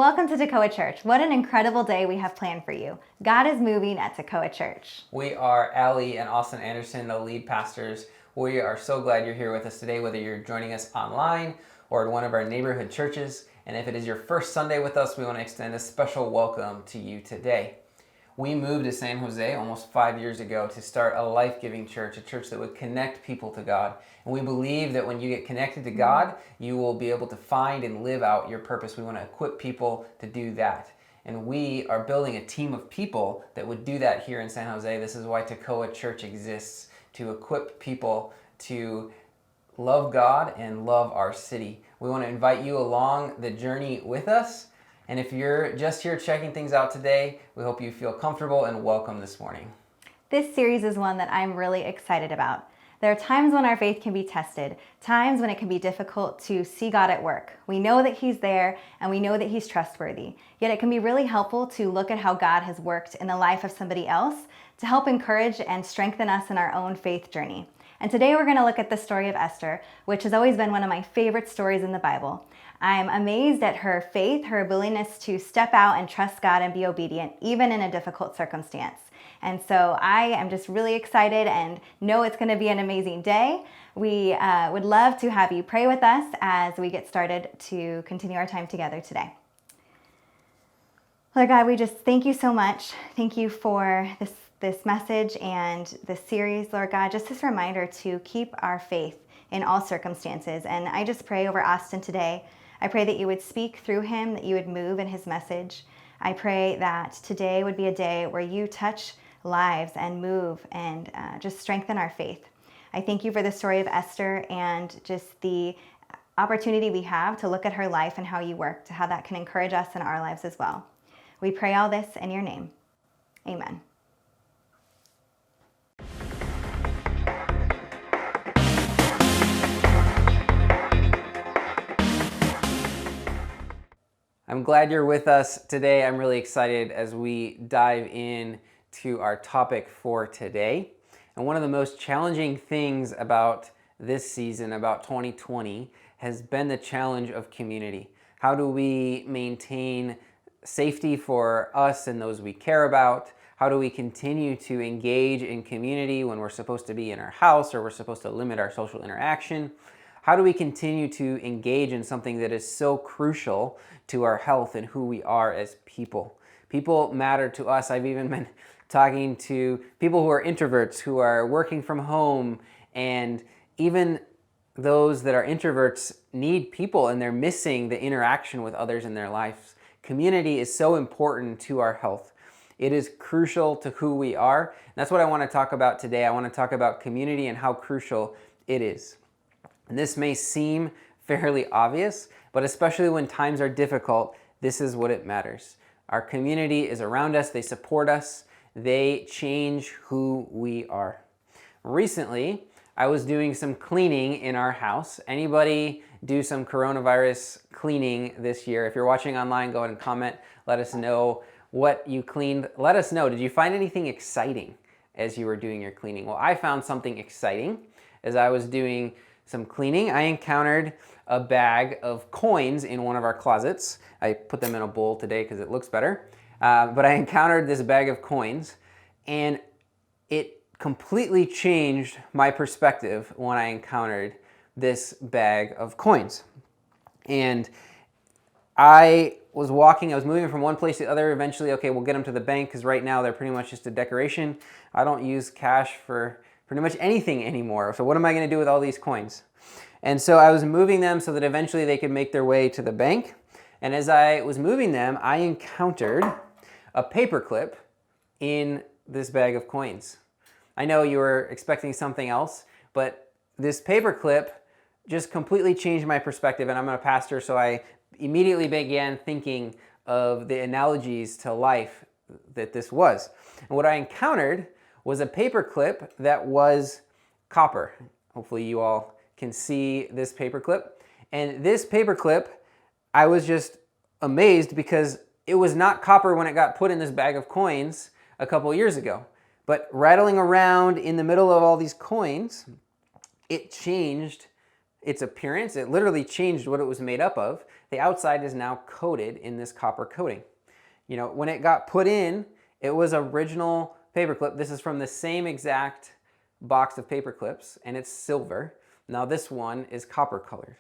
welcome to Tekoa Church. What an incredible day we have planned for you. God is moving at Tekoa Church. We are Allie and Austin Anderson, the lead pastors. We are so glad you're here with us today, whether you're joining us online or at one of our neighborhood churches. And if it is your first Sunday with us, we want to extend a special welcome to you today. We moved to San Jose almost 5 years ago to start a life-giving church, a church that would connect people to God. And we believe that when you get connected to God, you will be able to find and live out your purpose. We want to equip people to do that. And we are building a team of people that would do that here in San Jose. This is why Tekoa Church exists, to equip people to love God and love our city. We want to invite you along the journey with us. And if you're just here checking things out today, we hope you feel comfortable and welcome this morning. This series is one that I'm really excited about. There are times when our faith can be tested, times when it can be difficult to see God at work. We know that He's there and we know that He's trustworthy. Yet it can be really helpful to look at how God has worked in the life of somebody else to help encourage and strengthen us in our own faith journey. And today we're going to look at the story of Esther, which has always been one of my favorite stories in the Bible. I'm amazed at her faith, her willingness to step out and trust God and be obedient, even in a difficult circumstance. And so I am just really excited and know it's going to be an amazing day. We would love to have you pray with us as we get started to continue our time together today. Lord God, we just thank you so much. Thank you for this message and this series, Lord God, just this reminder to keep our faith in all circumstances. And I just pray over Austin today. I pray that you would speak through him, that you would move in his message. I pray that today would be a day where you touch lives and move and just strengthen our faith. I thank you for the story of Esther and just the opportunity we have to look at her life and how you worked, how that can encourage us in our lives as well. We pray all this in your name. Amen. I'm glad you're with us today. I'm really excited as we dive in to our topic for today. And one of the most challenging things about this season, about 2020, has been the challenge of community. How do we maintain safety for us and those we care about? How do we continue to engage in community when we're supposed to be in our house or we're supposed to limit our social interaction? How do we continue to engage in something that is so crucial to our health and who we are as people? People matter to us. I've even been talking to people who are introverts, who are working from home, and even those that are introverts need people and they're missing the interaction with others in their lives. Community is so important to our health. It is crucial to who we are. And that's what I want to talk about today. I want to talk about community and how crucial it is. And this may seem fairly obvious, but especially when times are difficult, this is what it matters. Our community is around us, they support us, they change who we are. Recently, I was doing some cleaning in our house. Anybody do some coronavirus cleaning this year? If you're watching online, go ahead and comment. Let us know what you cleaned. Let us know, did you find anything exciting as you were doing your cleaning? Well, I found something exciting as I was doing some cleaning. I encountered a bag of coins in one of our closets. I put them in a bowl today because it looks better. But I encountered this bag of coins and it completely changed my perspective when I encountered this bag of coins. And I was moving from one place to the other. Eventually, okay, we'll get them to the bank because right now they're pretty much just a decoration. I don't use cash for pretty much anything anymore. So what am I going to do with all these coins? And so I was moving them so that eventually they could make their way to the bank. And as I was moving them, I encountered a paperclip in this bag of coins. I know you were expecting something else, but this paperclip just completely changed my perspective. And I'm a pastor, so I immediately began thinking of the analogies to life that this was. And what I encountered was a paperclip that was copper. Hopefully you all can see this paperclip. And this paperclip, I was just amazed because it was not copper when it got put in this bag of coins a couple years ago. But rattling around in the middle of all these coins, it changed its appearance. It literally changed what it was made up of. The outside is now coated in this copper coating. You know, when it got put in, it was original paperclip. This is from the same exact box of paper clips, and it's silver. Now this one is copper colored.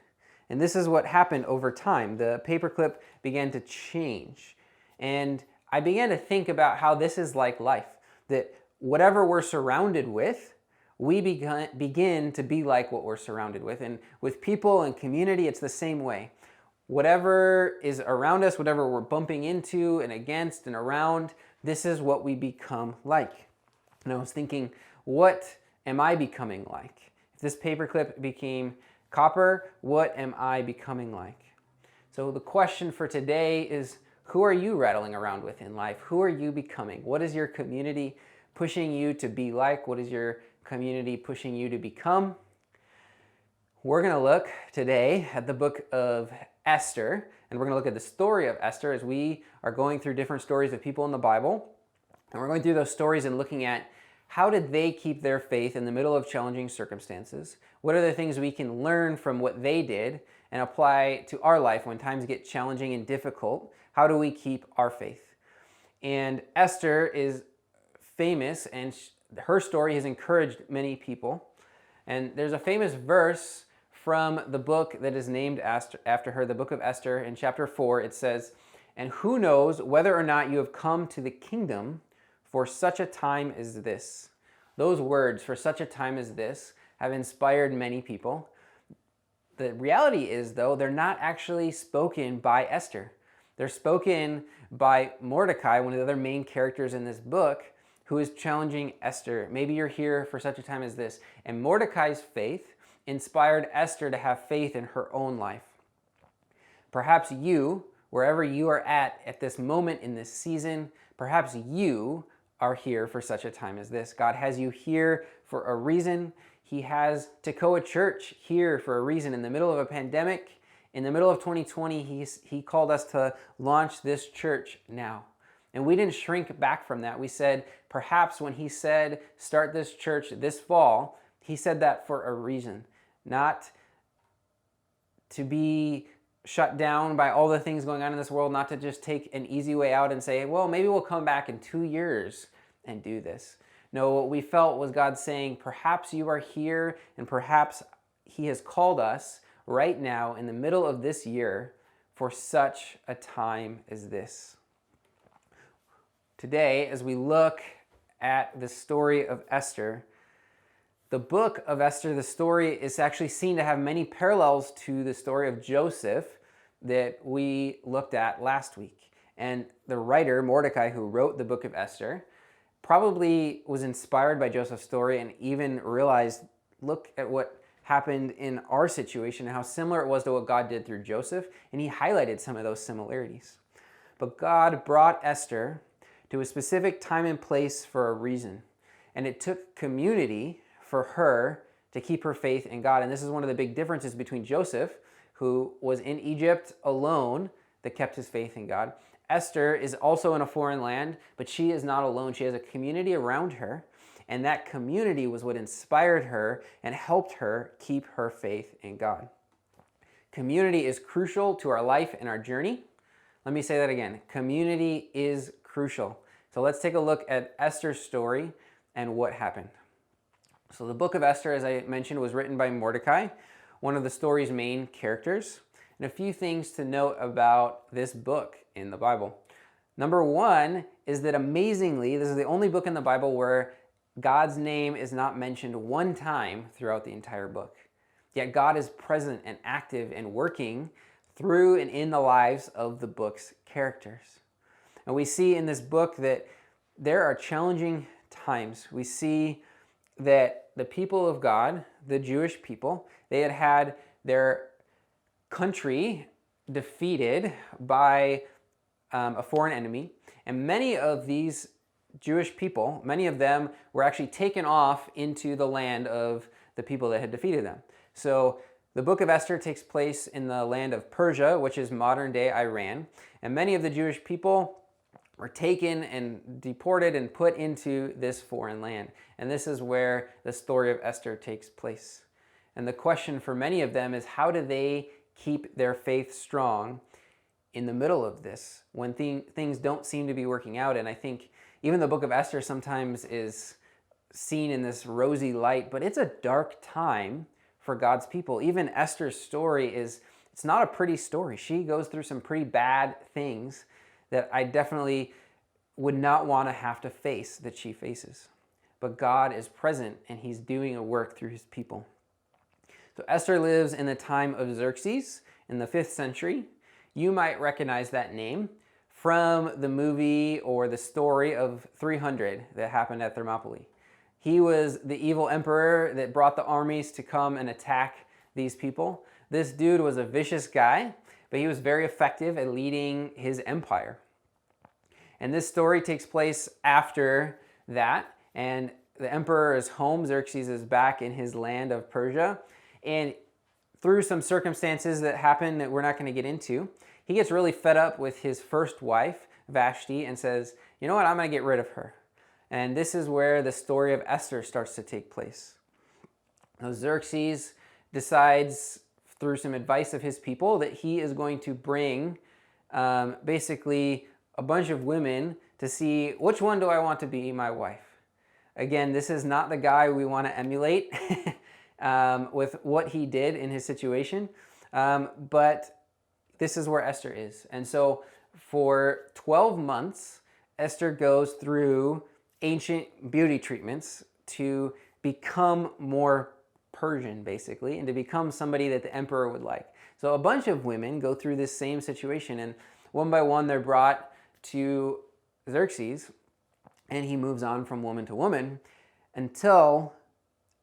And this is what happened over time. The paperclip began to change. And I began to think about how this is like life, that whatever we're surrounded with, we begin to be like what we're surrounded with. And with people and community, it's the same way. Whatever is around us, whatever we're bumping into and against and around, this is what we become like. And I was thinking, what am I becoming like? If this paperclip became copper, what am I becoming like? So the question for today is, who are you rattling around with in life? Who are you becoming? What is your community pushing you to be like? What is your community pushing you to become? We're going to look today at the book of Esther, and we're going to look at the story of Esther as we are going through different stories of people in the Bible. And we're going through those stories and looking at how did they keep their faith in the middle of challenging circumstances? What are the things we can learn from what they did and apply to our life when times get challenging and difficult? How do we keep our faith? And Esther is famous, and her story has encouraged many people. And there's a famous verse from the book that is named after her, the book of Esther. In chapter 4, it says, "And who knows whether or not you have come to the kingdom for such a time as this." Those words, "for such a time as this," have inspired many people. The reality is, though, they're not actually spoken by Esther. They're spoken by Mordecai, one of the other main characters in this book, who is challenging Esther. Maybe you're here for such a time as this. And Mordecai's faith inspired Esther to have faith in her own life. Perhaps you, wherever you are at this moment in this season, perhaps you are here for such a time as this. God has you here for a reason. He has Tekoa Church here for a reason. In the middle of a pandemic, in the middle of 2020, he called us to launch this church now. And we didn't shrink back from that. We said, perhaps when he said, start this church this fall, he said that for a reason. Not to be shut down by all the things going on in this world, not to just take an easy way out and say, well, maybe we'll come back in 2 years and do this. No, what we felt was God saying, perhaps you are here, and perhaps he has called us right now in the middle of this year for such a time as this. Today, as we look at the story of Esther, the book of Esther, the story is actually seen to have many parallels to the story of Joseph that we looked at last week. And the writer, Mordecai, who wrote the book of Esther, probably was inspired by Joseph's story and even realized, look at what happened in our situation and how similar it was to what God did through Joseph, and he highlighted some of those similarities. But God brought Esther to a specific time and place for a reason. And it took community for her to keep her faith in God. And this is one of the big differences between Joseph, who was in Egypt alone, that kept his faith in God. Esther is also in a foreign land, but she is not alone. She has a community around her, and that community was what inspired her and helped her keep her faith in God. Community is crucial to our life and our journey. Let me say that again. Community is crucial. So let's take a look at Esther's story and what happened. So the book of Esther, as I mentioned, was written by Mordecai, one of the story's main characters. And a few things to note about this book in the Bible. Number one is that amazingly, this is the only book in the Bible where God's name is not mentioned one time throughout the entire book. Yet God is present and active and working through and in the lives of the book's characters. And we see in this book that there are challenging times. We see that the people of God, the Jewish people, they had had their country defeated by a foreign enemy. And many of these Jewish people, many of them were actually taken off into the land of the people that had defeated them. So the book of Esther takes place in the land of Persia, which is modern-day Iran. And many of the Jewish people were taken and deported and put into this foreign land. And this is where the story of Esther takes place. And the question for many of them is, how do they keep their faith strong in the middle of this when things don't seem to be working out? And I think even the book of Esther sometimes is seen in this rosy light, but it's a dark time for God's people. Even Esther's story it's not a pretty story. She goes through some pretty bad things that I definitely would not want to have to face that she faces. But God is present and he's doing a work through his people. So Esther lives in the time of Xerxes in the 5th century. You might recognize that name from the movie or the story of 300 that happened at Thermopylae. He was the evil emperor that brought the armies to come and attack these people. This dude was a vicious guy, but he was very effective at leading his empire. And this story takes place after that, and the emperor is home. Xerxes is back in his land of Persia, and through some circumstances that happen that we're not going to get into, he gets really fed up with his first wife, Vashti, and says, you know what, I'm going to get rid of her. And this is where the story of Esther starts to take place. Now, Xerxes decides, through some advice of his people, that he is going to bring basically a bunch of women to see which one do I want to be my wife. Again, this is not the guy we want to emulate with what he did in his situation, but this is where Esther is. And so for 12 months, Esther goes through ancient beauty treatments to become more Persian, basically, and to become somebody that the emperor would like. So a bunch of women go through this same situation, and one by one they're brought to Xerxes, and he moves on from woman to woman until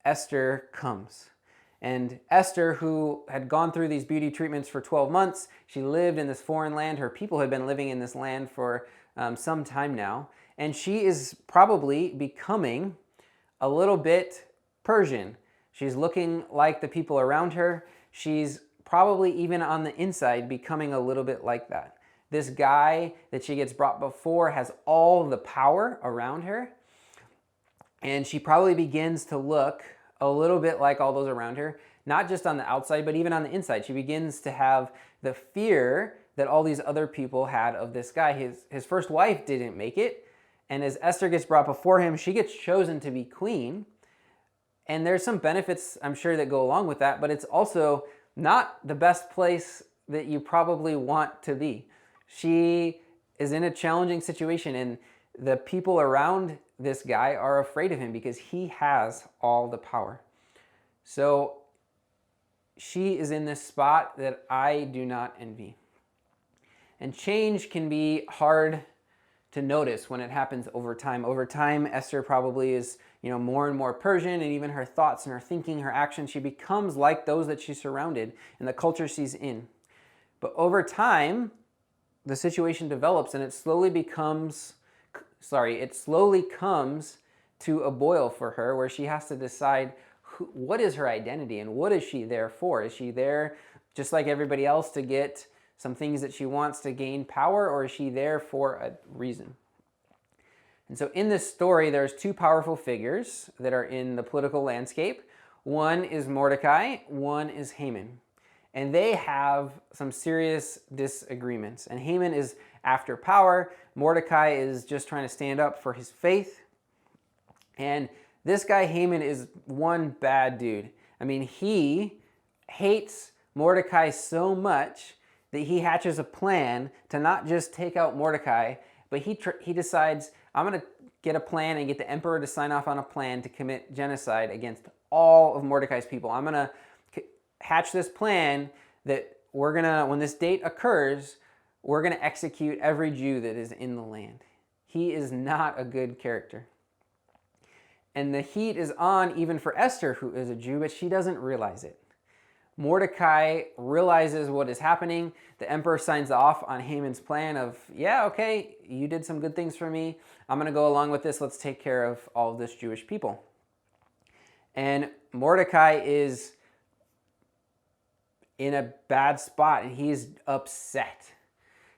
Esther comes. And Esther, who had gone through these beauty treatments for 12 months, she lived in this foreign land. Her people had been living in this land for some time now, and she is probably becoming a little bit Persian. She's looking like the people around her. She's probably even on the inside becoming a little bit like that. This guy that she gets brought before has all the power around her, and she probably begins to look a little bit like all those around her, not just on the outside, but even on the inside. She begins to have the fear that all these other people had of this guy. His first wife didn't make it, and as Esther gets brought before him, she gets chosen to be queen. And there's some benefits, I'm sure, that go along with that, but it's also not the best place that you probably want to be. She is in a challenging situation, and the people around this guy are afraid of him because he has all the power. So she is in this spot that I do not envy. And change can be hard to notice when it happens over time. Over time, Esther probably is, more and more Persian, and even her thoughts and her thinking, her actions, she becomes like those that she's surrounded and the culture she's in. But over time, the situation develops and it slowly comes to a boil for her, where she has to decide what is her identity and what is she there for? Is she there just like everybody else to get some things that she wants to gain power, or is she there for a reason? And so in this story, there's two powerful figures that are in the political landscape. One is Mordecai, one is Haman. And they have some serious disagreements. And Haman is after power. Mordecai is just trying to stand up for his faith. And this guy Haman is one bad dude. I mean, he hates Mordecai so much that he hatches a plan to not just take out Mordecai, but he decides, I'm going to get a plan and get the emperor to sign off on a plan to commit genocide against all of Mordecai's people. I'm going to hatch this plan that when this date occurs, we're going to execute every Jew that is in the land. He is not a good character. And the heat is on even for Esther, who is a Jew, but she doesn't realize it. Mordecai realizes what is happening. The emperor signs off on Haman's plan of, yeah, okay, you did some good things for me. I'm going to go along with this. Let's take care of all of this Jewish people. And Mordecai is in a bad spot and he's upset.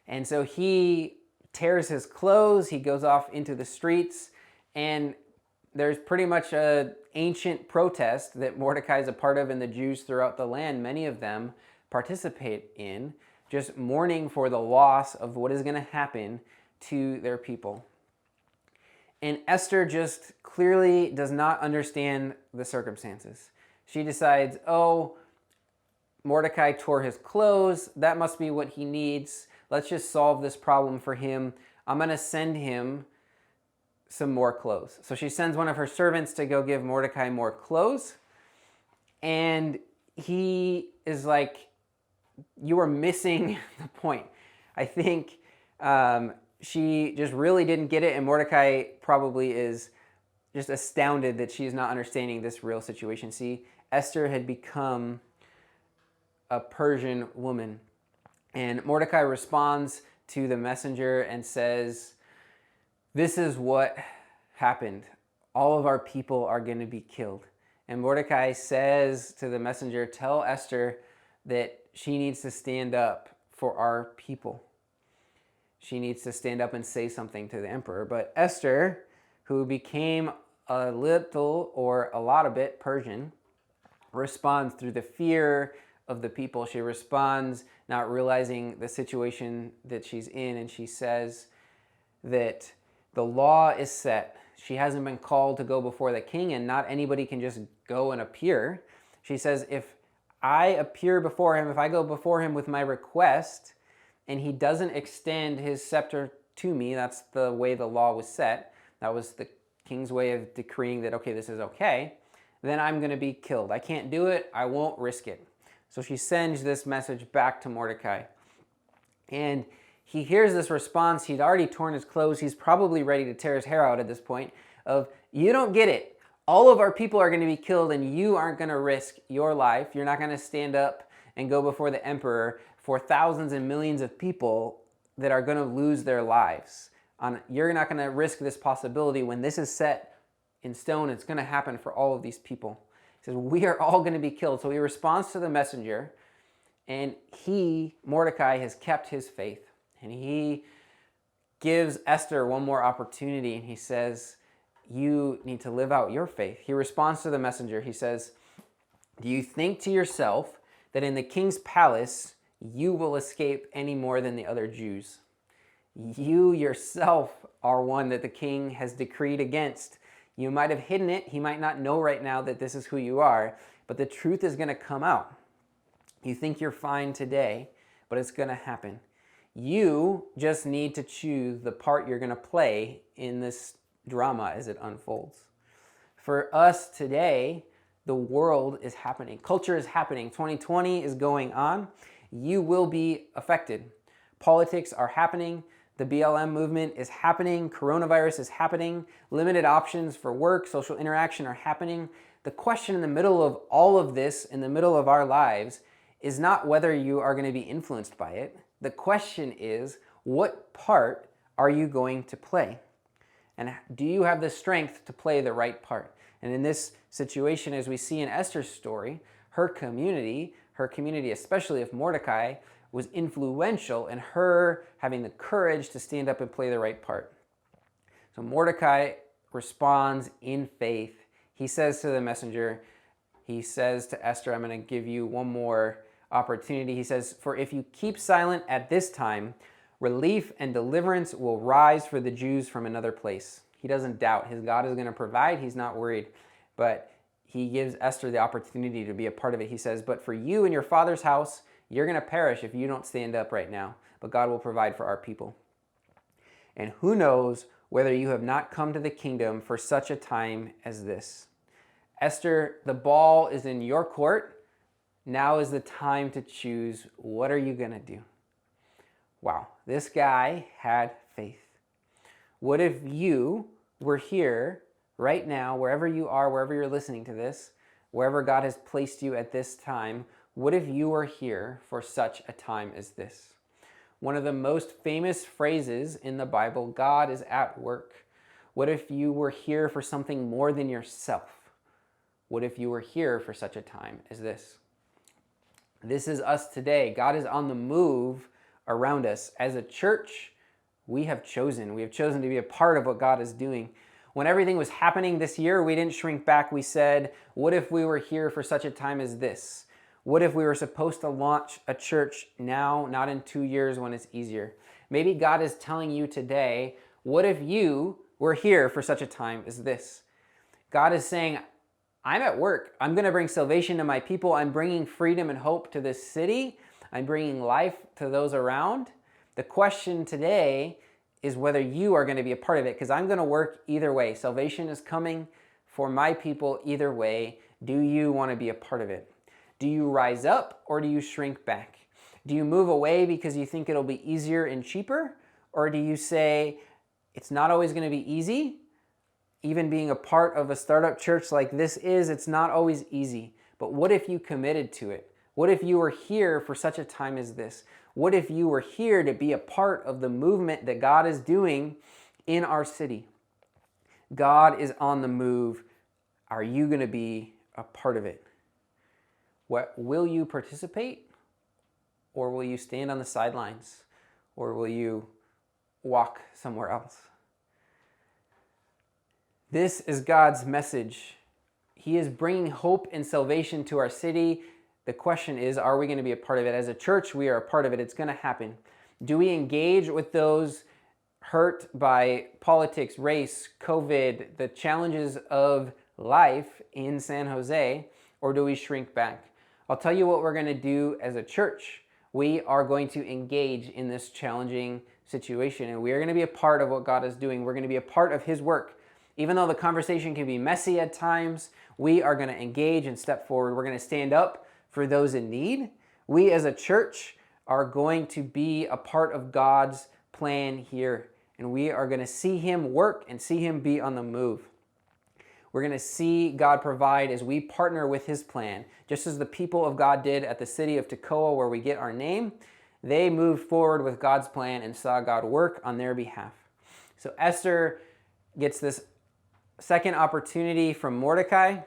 And so he tears his clothes. He goes off into the streets and there's pretty much an ancient protest that Mordecai is a part of, and the Jews throughout the land, many of them participate in, just mourning for the loss of what is going to happen to their people. And Esther just clearly does not understand the circumstances. She decides, oh, Mordecai tore his clothes. That must be what he needs. Let's just solve this problem for him. I'm going to send him some more clothes. So she sends one of her servants to go give Mordecai more clothes. And he is like, you are missing the point. I think she just really didn't get it. And Mordecai probably is just astounded that she is not understanding this real situation. See, Esther had become a Persian woman. And Mordecai responds to the messenger and says, this is what happened. All of our people are going to be killed. And Mordecai says to the messenger, tell Esther that she needs to stand up for our people. She needs to stand up and say something to the emperor. But Esther, who became a little or a lot of bit Persian, responds through the fear of the people. She responds not realizing the situation that she's in, and she says that the law is set. She hasn't been called to go before the king, and not anybody can just go and appear. She says, if I appear before him, if I go before him with my request, and he doesn't extend his scepter to me, that's the way the law was set. That was the king's way of decreeing that, okay, this is okay, then I'm going to be killed. I can't do it. I won't risk it. So she sends this message back to Mordecai. And he hears this response. He'd already torn his clothes. He's probably ready to tear his hair out at this point of, you don't get it. All of our people are going to be killed, and you aren't going to risk your life. You're not going to stand up and go before the emperor for thousands and millions of people that are going to lose their lives. You're not going to risk this possibility when this is set in stone. It's going to happen for all of these people. He says, we are all going to be killed. So he responds to the messenger, and Mordecai, has kept his faith. And he gives Esther one more opportunity, and he says, you need to live out your faith. He responds to the messenger. He says, do you think to yourself that in the king's palace you will escape any more than the other Jews? You yourself are one that the king has decreed against. You might have hidden it. He might not know right now that this is who you are, but the truth is going to come out. You think you're fine today, but it's going to happen. You just need to choose the part you're going to play in this drama as it unfolds. For us today, the world is happening. Culture is happening. 2020 is going on. You will be affected. Politics are happening. The BLM movement is happening. Coronavirus is happening. Limited options for work, social interaction are happening. The question in the middle of all of this, in the middle of our lives, is not whether you are going to be influenced by it. The question is, what part are you going to play? And do you have the strength to play the right part? And in this situation, as we see in Esther's story, her community, especially of Mordecai, was influential in her having the courage to stand up and play the right part. So Mordecai responds in faith. He says to the messenger, he says to Esther, I'm going to give you one more opportunity. He says, for if you keep silent at this time, relief and deliverance will rise for the Jews from another place. He doesn't doubt his God is going to provide. He's not worried. But he gives Esther the opportunity to be a part of it. He says, but for you and your father's house, you're going to perish if you don't stand up right now. But God will provide for our people. And who knows whether you have not come to the kingdom for such a time as this. Esther, the ball is in your court. Now is the time to choose. What are you going to do? Wow, this guy had faith. What if you were here right now, wherever you are, wherever you're listening to this, wherever God has placed you at this time, what if you were here for such a time as this? One of the most famous phrases in the Bible, God is at work. What if you were here for something more than yourself? What if you were here for such a time as this? This is us today. God is on the move around us. As a church, we have chosen to be a part of what God is doing. When everything was happening this year, we didn't shrink back. We said, what if we were here for such a time as this? What if we were supposed to launch a church now, not in 2 years when it's easier? Maybe God is telling you today, what if you were here for such a time as this? God is saying, I'm at work. I'm going to bring salvation to my people. I'm bringing freedom and hope to this city. I'm bringing life to those around. The question today is whether you are going to be a part of it, because I'm going to work either way. Salvation is coming for my people either way. Do you want to be a part of it? Do you rise up or do you shrink back? Do you move away because you think it'll be easier and cheaper? Or do you say, it's not always going to be easy? Even being a part of a startup church like this it's not always easy. But what if you committed to it? What if you were here for such a time as this? What if you were here to be a part of the movement that God is doing in our city? God is on the move. Are you going to be a part of it? Will you participate? Or will you stand on the sidelines? Or will you walk somewhere else? This is God's message. He is bringing hope and salvation to our city. The question is, are we going to be a part of it? As a church, we are a part of it. It's going to happen. Do we engage with those hurt by politics, race, COVID, the challenges of life in San Jose, or do we shrink back? I'll tell you what we're going to do as a church. We are going to engage in this challenging situation, and we are going to be a part of what God is doing. We're going to be a part of His work. Even though the conversation can be messy at times, we are going to engage and step forward. We're going to stand up for those in need. We as a church are going to be a part of God's plan here, and we are going to see Him work and see Him be on the move. We're going to see God provide as we partner with His plan. Just as the people of God did at the city of Tekoa, where we get our name, they moved forward with God's plan and saw God work on their behalf. So Esther gets this second opportunity from Mordecai,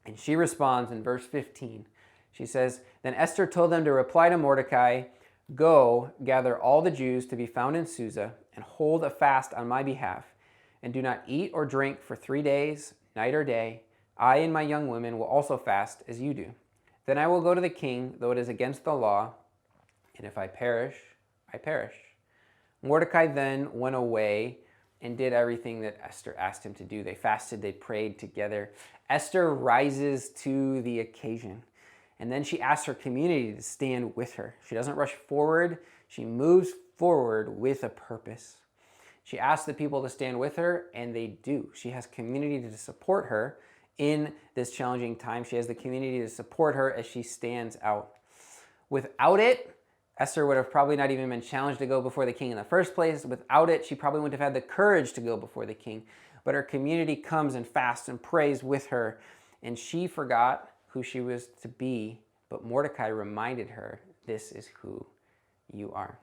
and she responds in verse 15. She says, Then Esther told them to reply to Mordecai, Go, gather all the Jews to be found in Susa, and hold a fast on my behalf, and do not eat or drink for 3 days, night or day. I and my young women will also fast as you do. Then I will go to the king, though it is against the law, and if I perish, I perish. Mordecai then went away and did everything that Esther asked him to do. They fasted, they prayed together. Esther rises to the occasion. And then she asks her community to stand with her. She doesn't rush forward. She moves forward with a purpose. She asks the people to stand with her, and they do. She has community to support her in this challenging time. She has the community to support her as she stands out. Without it, Esther would have probably not even been challenged to go before the king in the first place. Without it, she probably wouldn't have had the courage to go before the king. But her community comes and fasts and prays with her, and she forgot who she was to be, but Mordecai reminded her, this is who you are.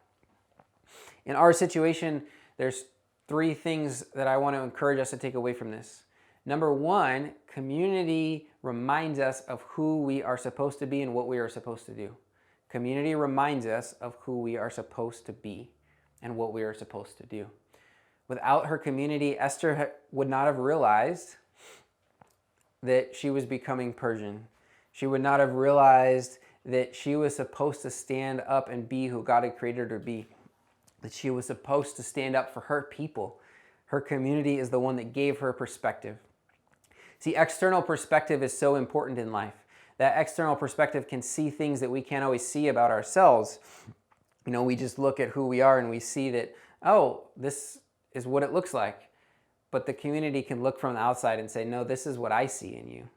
In our situation, there's 3 things that I want to encourage us to take away from this. Number 1, community reminds us of who we are supposed to be and what we are supposed to do. Community reminds us of who we are supposed to be and what we are supposed to do. Without her community, Esther would not have realized that she was becoming Persian. She would not have realized that she was supposed to stand up and be who God had created her to be. That she was supposed to stand up for her people. Her community is the one that gave her perspective. See, external perspective is so important in life. That external perspective can see things that we can't always see about ourselves. You know, we just look at who we are and we see that, oh, this is what it looks like. But the community can look from the outside and say, no, this is what I see in you.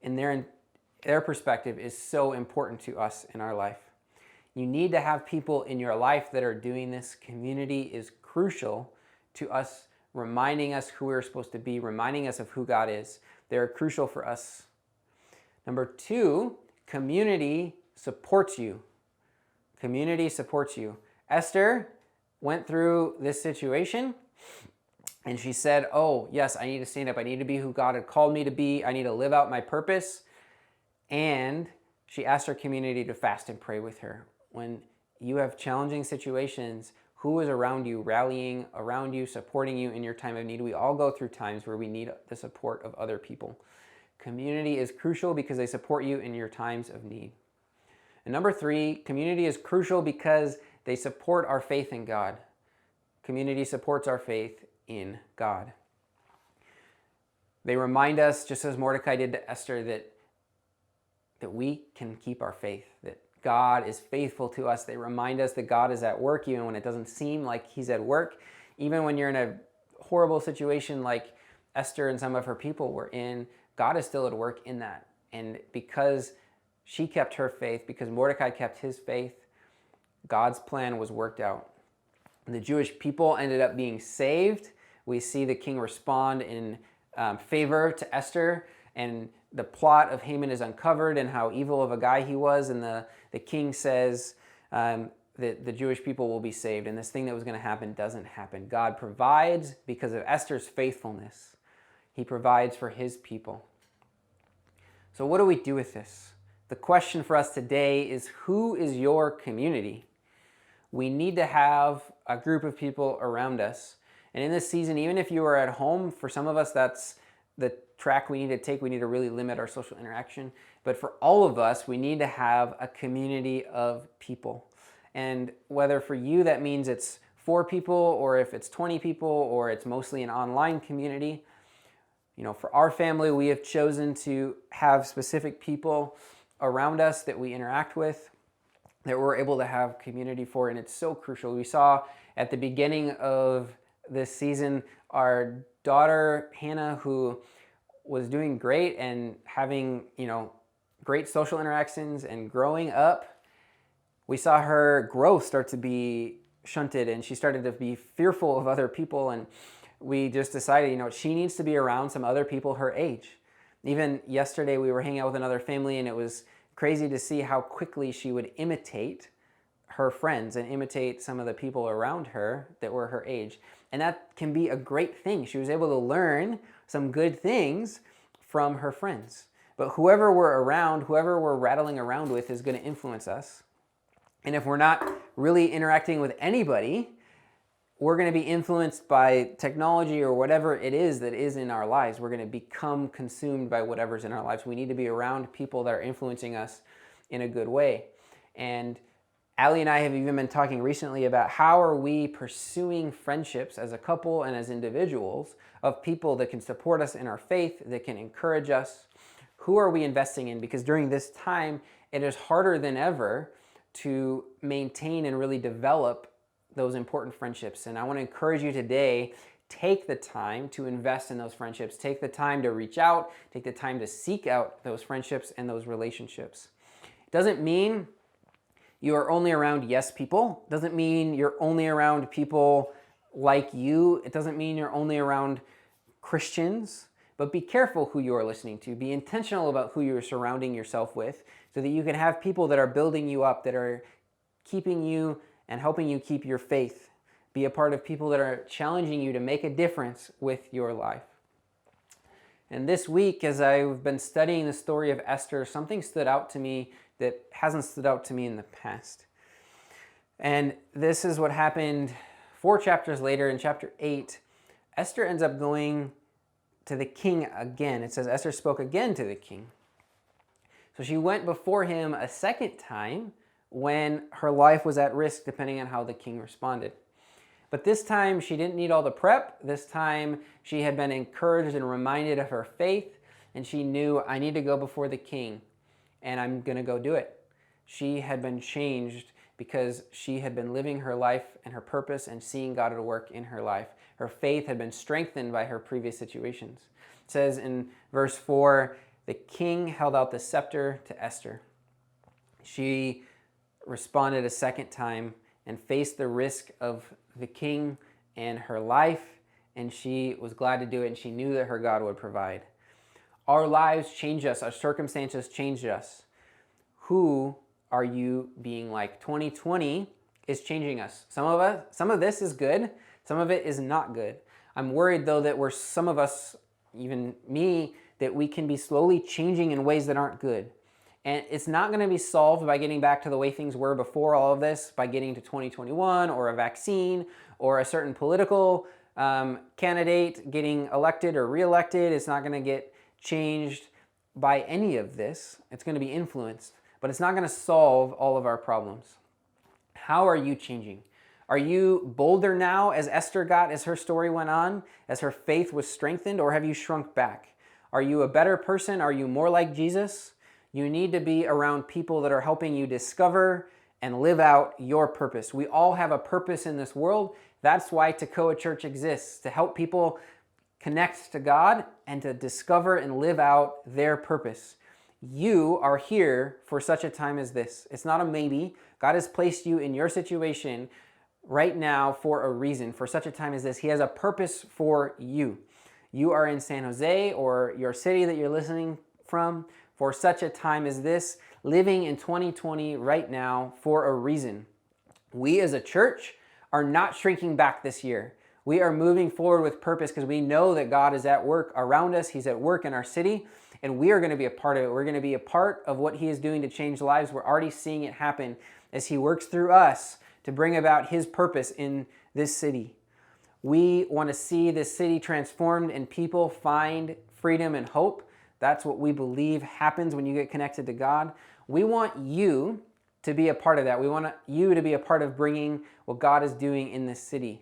And their perspective is so important to us in our life. You need to have people in your life that are doing this. Community is crucial to us, reminding us who we're supposed to be, reminding us of who God is. They're crucial for us. Number 2, community supports you. Community supports you. Esther went through this situation and she said, oh, yes, I need to stand up. I need to be who God had called me to be. I need to live out my purpose. And she asked her community to fast and pray with her. When you have challenging situations, Who is around you, rallying around you, supporting you in your time of need? We all go through times where we need the support of other people. Community is crucial because they support you in your times of need. And number 3, community is crucial because they support our faith in God. Community supports our faith in God. They remind us, just as Mordecai did to Esther, that we can keep our faith, that God is faithful to us. They remind us that God is at work even when it doesn't seem like he's at work. Even when you're in a horrible situation like Esther and some of her people were in, God is still at work in that. And because she kept her faith, because Mordecai kept his faith, God's plan was worked out. The Jewish people ended up being saved. We see the king respond in favor to Esther, and the plot of Haman is uncovered and how evil of a guy he was, and the king says that the Jewish people will be saved, and this thing that was going to happen doesn't happen. God provides because of Esther's faithfulness. He provides for his people. So what do we do with this? The question for us today is, who is your community? We need to have a group of people around us. And in this season, even if you are at home, for some of us, that's the track we need to take. We need to really limit our social interaction. But for all of us, we need to have a community of people. And whether for you that means it's 4 people, or if it's 20 people, or it's mostly an online community, for our family, we have chosen to have specific people around us that we interact with, that we're able to have community for, and it's so crucial. We saw at the beginning of this season our daughter Hannah, who was doing great and having great social interactions and growing up. We saw her growth start to be shunted, and she started to be fearful of other people, and we just decided she needs to be around some other people her age. Even yesterday we were hanging out with another family, and it was crazy to see how quickly she would imitate her friends and imitate some of the people around her that were her age. And that can be a great thing. She was able to learn some good things from her friends. But whoever we're around, whoever we're rattling around with, is going to influence us. And if we're not really interacting with anybody, we're going to be influenced by technology or whatever it is that is in our lives. We're going to become consumed by whatever's in our lives. We need to be around people that are influencing us in a good way. And Allie and I have even been talking recently about how are we pursuing friendships as a couple and as individuals of people that can support us in our faith, that can encourage us. Who are we investing in? Because during this time, it is harder than ever to maintain and really develop those important friendships. And I want to encourage you today, take the time to invest in those friendships. Take the time to reach out. Take the time to seek out those friendships and those relationships. It doesn't mean you are only around yes people. It doesn't mean you're only around people like you. It doesn't mean you're only around Christians. But be careful who you are listening to. Be intentional about who you're surrounding yourself with so that you can have people that are building you up, that are keeping you and helping you keep your faith. Be a part of people that are challenging you to make a difference with your life. And this week, as I've been studying the story of Esther, something stood out to me that hasn't stood out to me in the past. And this is what happened 4 chapters later. In chapter 8, Esther ends up going to the king again. It says Esther spoke again to the king. So she went before him a second time when her life was at risk, depending on how the king responded. But this time she didn't need all the prep. This time she had been encouraged and reminded of her faith, and she knew, I need to go before the king, and I'm going to go do it. She had been changed because she had been living her life and her purpose and seeing God at work in her life. Her faith had been strengthened by her previous situations. It says in verse 4, the king held out the scepter to Esther. She responded a second time and faced the risk of the king and her life, and she was glad to do it, and she knew that her God would provide. Our lives change us. Our circumstances change us. Who are you being like? 2020 is changing us. Some of this is good. Some of it is not good. I'm worried, though, that some of us, even me, that we can be slowly changing in ways that aren't good. And it's not going to be solved by getting back to the way things were before all of this, by getting to 2021 or a vaccine or a certain political candidate getting elected or reelected. It's not going to get changed by any of this. It's going to be influenced, but it's not going to solve all of our problems. How are you changing? Are you bolder now as Esther got as her story went on, as her faith was strengthened, or have you shrunk back? Are you a better person? Are you more like Jesus? You need to be around people that are helping you discover and live out your purpose. We all have a purpose in this world. That's why Tekoa Church exists, to help people connect to God and to discover and live out their purpose. You are here for such a time as this. It's not a maybe. God has placed you in your situation right now for a reason, for such a time as this. He has a purpose for you. You are in San Jose or your city that you're listening from for such a time as this, living in 2020 right now for a reason. We as a church are not shrinking back this year. We are moving forward with purpose because we know that God is at work around us. He's at work in our city, and we are going to be a part of it. We're going to be a part of what He is doing to change lives. We're already seeing it happen as He works through us to bring about His purpose in this city. We want to see this city transformed and people find freedom and hope. That's what we believe happens when you get connected to God. We want you to be a part of that. We want you to be a part of bringing what God is doing in this city.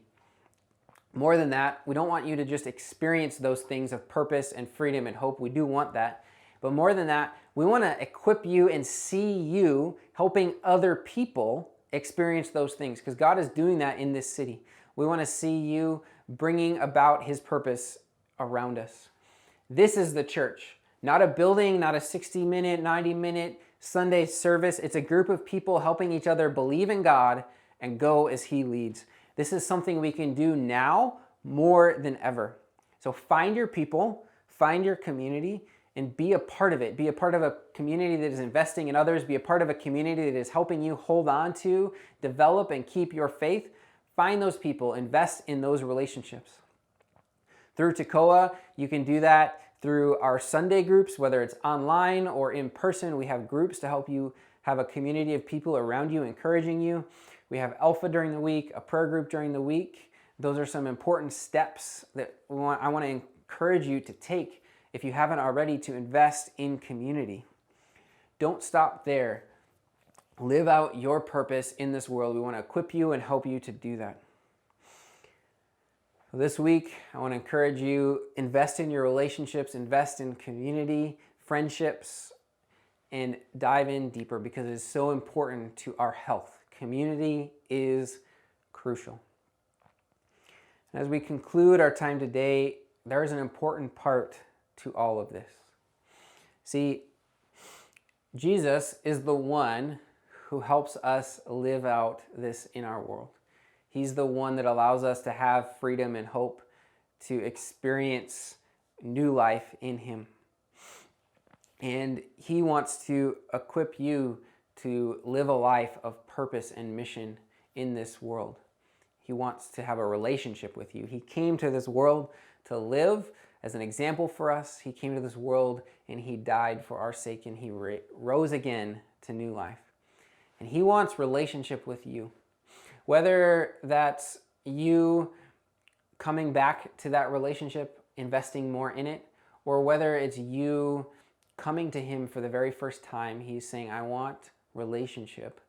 More than that, we don't want you to just experience those things of purpose and freedom and hope. We do want that. But more than that, we want to equip you and see you helping other people experience those things, because God is doing that in this city. We want to see you bringing about His purpose around us. This is the church, not a building, not a 60-minute, 90-minute Sunday service. It's a group of people helping each other believe in God and go as He leads. This is something we can do now more than ever. So find your people, find your community, and be a part of it. Be a part of a community that is investing in others. Be a part of a community that is helping you hold on to, develop, and keep your faith. Find those people, invest in those relationships. Through Tekoa, you can do that through our Sunday groups, whether it's online or in person. We have groups to help you have a community of people around you, encouraging you. We have Alpha during the week, a prayer group during the week. Those are some important steps that I want to encourage you to take if you haven't already, to invest in community. Don't stop there. Live out your purpose in this world. We want to equip you and help you to do that. So this week, I want to encourage you, invest in your relationships, invest in community, friendships, and dive in deeper, because it is so important to our health. Community is crucial. And as we conclude our time today, there is an important part to all of this. See, Jesus is the one who helps us live out this in our world. He's the one that allows us to have freedom and hope, to experience new life in Him. And He wants to equip you to live a life of purpose and mission in this world. He wants to have a relationship with you. He came to this world to live as an example for us. He came to this world and He died for our sake, and He rose again to new life. And He wants relationship with you. Whether that's you coming back to that relationship, investing more in it, or whether it's you coming to Him for the very first time, He's saying, I want relationship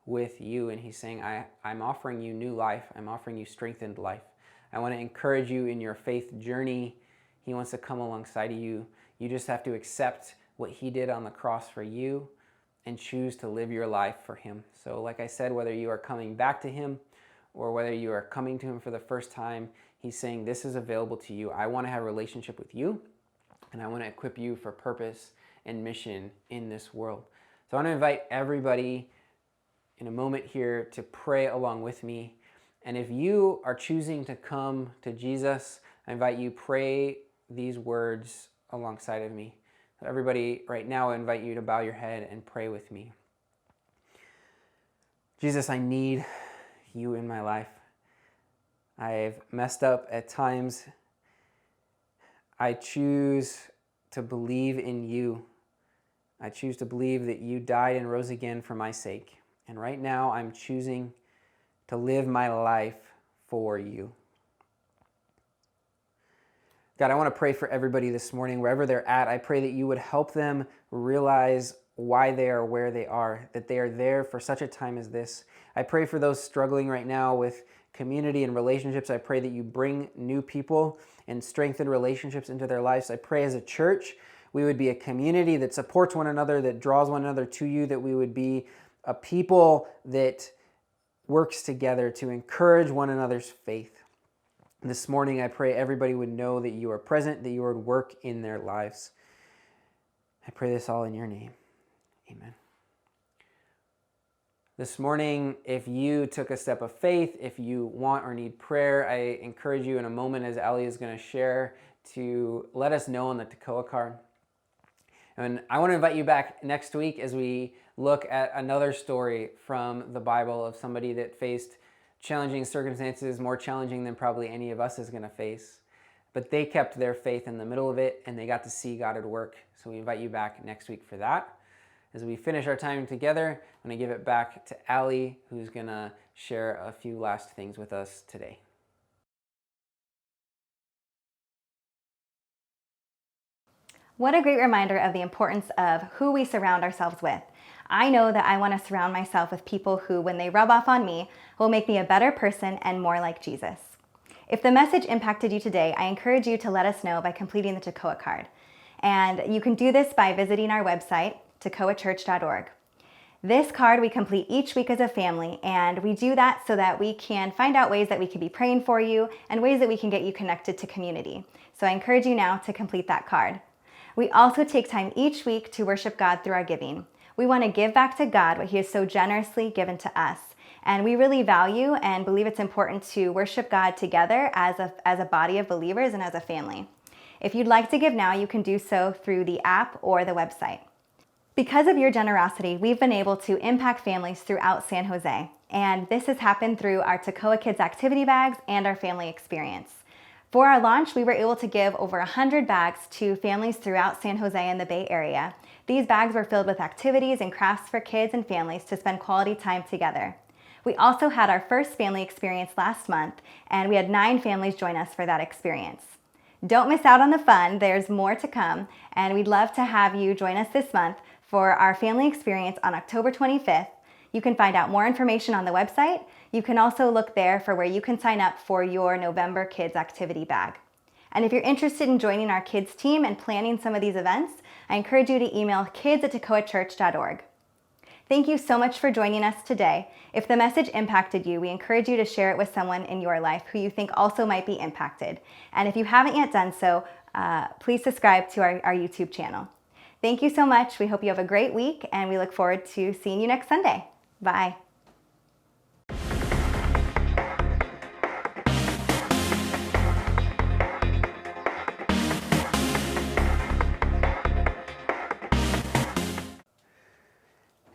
with you. And He's saying, I'm offering you new life. I'm offering you strengthened life. I want to encourage you in your faith journey. He wants to come alongside of you. You just have to accept what He did on the cross for you and choose to live your life for Him. So like I said, whether you are coming back to Him or whether you are coming to Him for the first time, He's saying, this is available to you. I want to have a relationship with you, and I want to equip you for purpose and mission in this world. So I want to invite everybody in a moment here to pray along with me. And if you are choosing to come to Jesus, I invite you pray these words alongside of me. So everybody right now, I invite you to bow your head and pray with me. Jesus, I need you in my life. I've messed up at times. I choose to believe in you. I choose to believe that you died and rose again for my sake. And right now I'm choosing to live my life for you. God, I want to pray for everybody this morning, wherever they're at. I pray that you would help them realize why they are where they are, that they are there for such a time as this. I pray for those struggling right now with community and relationships. I pray that you bring new people and strengthen relationships into their lives. I pray as a church, we would be a community that supports one another, that draws one another to you, that we would be a people that works together to encourage one another's faith. This morning, I pray everybody would know that you are present, that you would work in their lives. I pray this all in your name. Amen. This morning, if you took a step of faith, if you want or need prayer, I encourage you in a moment, as Ali is going to share, to let us know on the Tekoa Card. And I want to invite you back next week as we look at another story from the Bible of somebody that faced challenging circumstances, more challenging than probably any of us is going to face. But they kept their faith in the middle of it, and they got to see God at work. So we invite you back next week for that. As we finish our time together, I'm going to give it back to Ali, who's going to share a few last things with us today. What a great reminder of the importance of who we surround ourselves with. I know that I want to surround myself with people who, when they rub off on me, will make me a better person and more like Jesus. If the message impacted you today, I encourage you to let us know by completing the Tekoa Card. And you can do this by visiting our website, tekoachurch.org. This card we complete each week as a family, and we do that so that we can find out ways that we can be praying for you and ways that we can get you connected to community. So I encourage you now to complete that card. We also take time each week to worship God through our giving. We want to give back to God what He has so generously given to us. And we really value and believe it's important to worship God together as a body of believers and as a family. If you'd like to give now, you can do so through the app or the website. Because of your generosity, we've been able to impact families throughout San Jose. And this has happened through our Tekoa Kids activity bags and our family experience. For our launch, we were able to give over 100 bags to families throughout San Jose and the Bay Area. These bags were filled with activities and crafts for kids and families to spend quality time together. We also had our first family experience last month, and we had 9 families join us for that experience. Don't miss out on the fun. There's more to come, and we'd love to have you join us this month for our family experience on October 25th. You can find out more information on the website. You can also look there for where you can sign up for your November Kids Activity Bag. And if you're interested in joining our kids team and planning some of these events, I encourage you to email kids@tekoachurch.org. Thank you so much for joining us today. If the message impacted you, we encourage you to share it with someone in your life who you think also might be impacted. And if you haven't yet done so, please subscribe to our YouTube channel. Thank you so much. We hope you have a great week, and we look forward to seeing you next Sunday. Bye.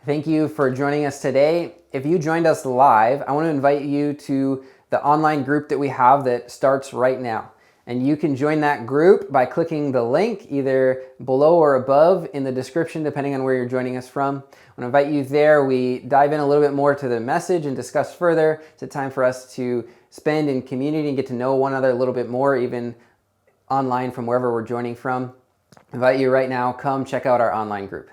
Thank you for joining us today. If you joined us live, I want to invite you to the online group that we have that starts right now. And you can join that group by clicking the link either below or above in the description, depending on where you're joining us from. I want to invite you there. We dive in a little bit more to the message and discuss further. It's a time for us to spend in community and get to know one another a little bit more, even online from wherever we're joining from. I invite you right now, come check out our online group.